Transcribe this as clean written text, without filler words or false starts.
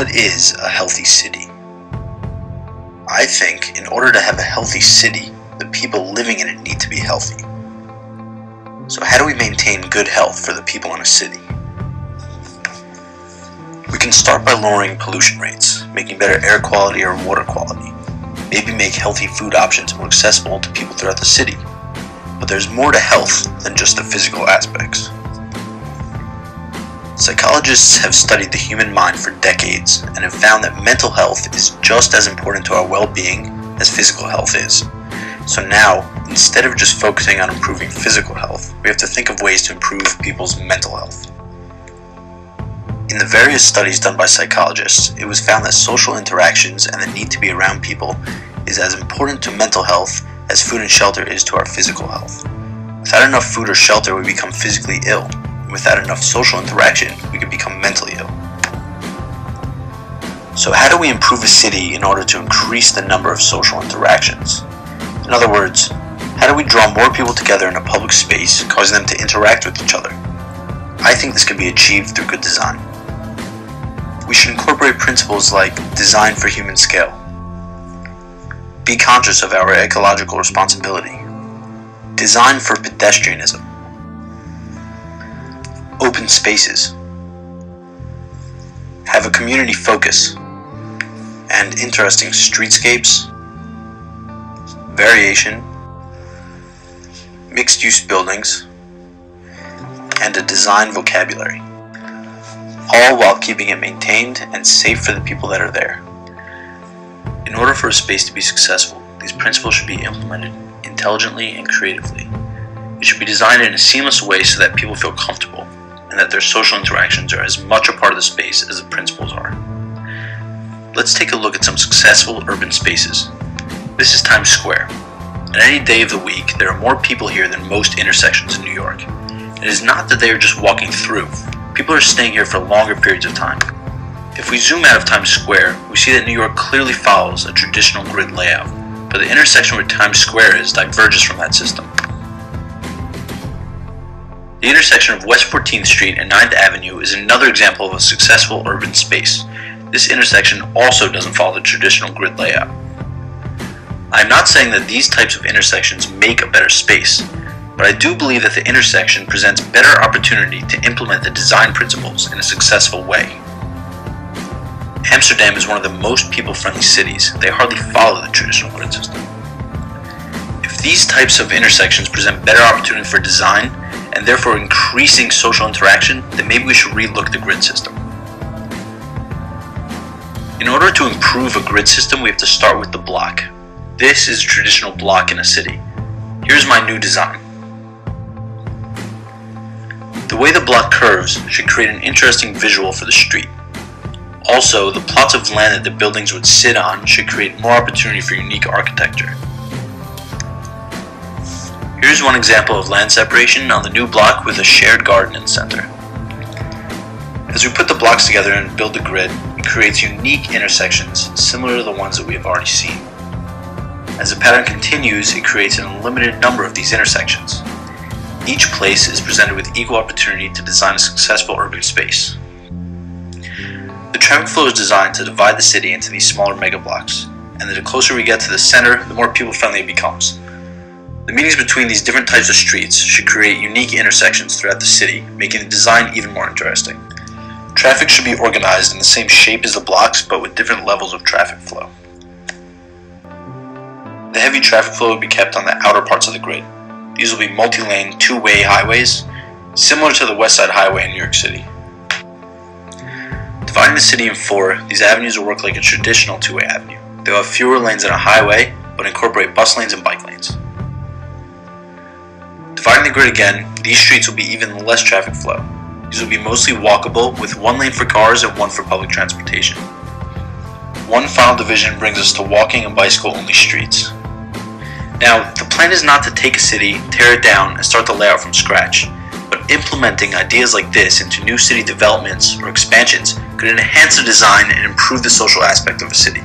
What is a healthy city? I think in order to have a healthy city, the people living in it need to be healthy. So how do we maintain good health for the people in a city? We can start by lowering pollution rates, making better air quality or water quality. Maybe make healthy food options more accessible to people throughout the city. But there's more to health than just the physical aspects. Psychologists have studied the human mind for decades and have found that mental health is just as important to our well-being as physical health is. So now, instead of just focusing on improving physical health, we have to think of ways to improve people's mental health. In the various studies done by psychologists, it was found that social interactions and the need to be around people is as important to mental health as food and shelter is to our physical health. Without enough food or shelter, we become physically ill. Without enough social interaction, we can become mentally ill. So how do we improve a city in order to increase the number of social interactions? In other words, how do we draw more people together in a public space, causing them to interact with each other? I think this can be achieved through good design. We should incorporate principles like design for human scale, be conscious of our ecological responsibility, design for pedestrianism, open spaces, have a community focus, and interesting streetscapes, variation, mixed-use buildings, and a design vocabulary, all while keeping it maintained and safe for the people that are there. In order for a space to be successful, these principles should be implemented intelligently and creatively. It should be designed in a seamless way so that people feel comfortable and that their social interactions are as much a part of the space as the principles are. Let's take a look at some successful urban spaces. This is Times Square. On any day of the week, there are more people here than most intersections in New York. It is not that they are just walking through. People are staying here for longer periods of time. If we zoom out of Times Square, we see that New York clearly follows a traditional grid layout, but the intersection where Times Square is diverges from that system. The intersection of West 14th Street and 9th Avenue is another example of a successful urban space. This intersection also doesn't follow the traditional grid layout. I'm not saying that these types of intersections make a better space, but I do believe that the intersection presents better opportunity to implement the design principles in a successful way. Amsterdam is one of the most people-friendly cities. They hardly follow the traditional grid system. If these types of intersections present better opportunity for design, and therefore increasing social interaction, then maybe we should relook the grid system. In order to improve a grid system, we have to start with the block. This is a traditional block in a city. Here's my new design. The way the block curves should create an interesting visual for the street. Also, the plots of land that the buildings would sit on should create more opportunity for unique architecture. Here's one example of land separation on the new block with a shared garden in the center. As we put the blocks together and build the grid, it creates unique intersections similar to the ones that we have already seen. As the pattern continues, it creates an unlimited number of these intersections. Each place is presented with equal opportunity to design a successful urban space. The traffic flow is designed to divide the city into these smaller mega blocks, and the closer we get to the center, the more people-friendly it becomes. The meetings between these different types of streets should create unique intersections throughout the city, making the design even more interesting. Traffic should be organized in the same shape as the blocks, but with different levels of traffic flow. The heavy traffic flow will be kept on the outer parts of the grid. These will be multi-lane, two-way highways, similar to the West Side Highway in New York City. Dividing the city in four, these avenues will work like a traditional two-way avenue. They will have fewer lanes than a highway, but incorporate bus lanes and bike lanes. Dividing the grid again, these streets will be even less traffic flow. These will be mostly walkable, with one lane for cars and one for public transportation. One final division brings us to walking and bicycle-only streets. Now, the plan is not to take a city, tear it down, and start the layout from scratch, but implementing ideas like this into new city developments or expansions could enhance the design and improve the social aspect of a city.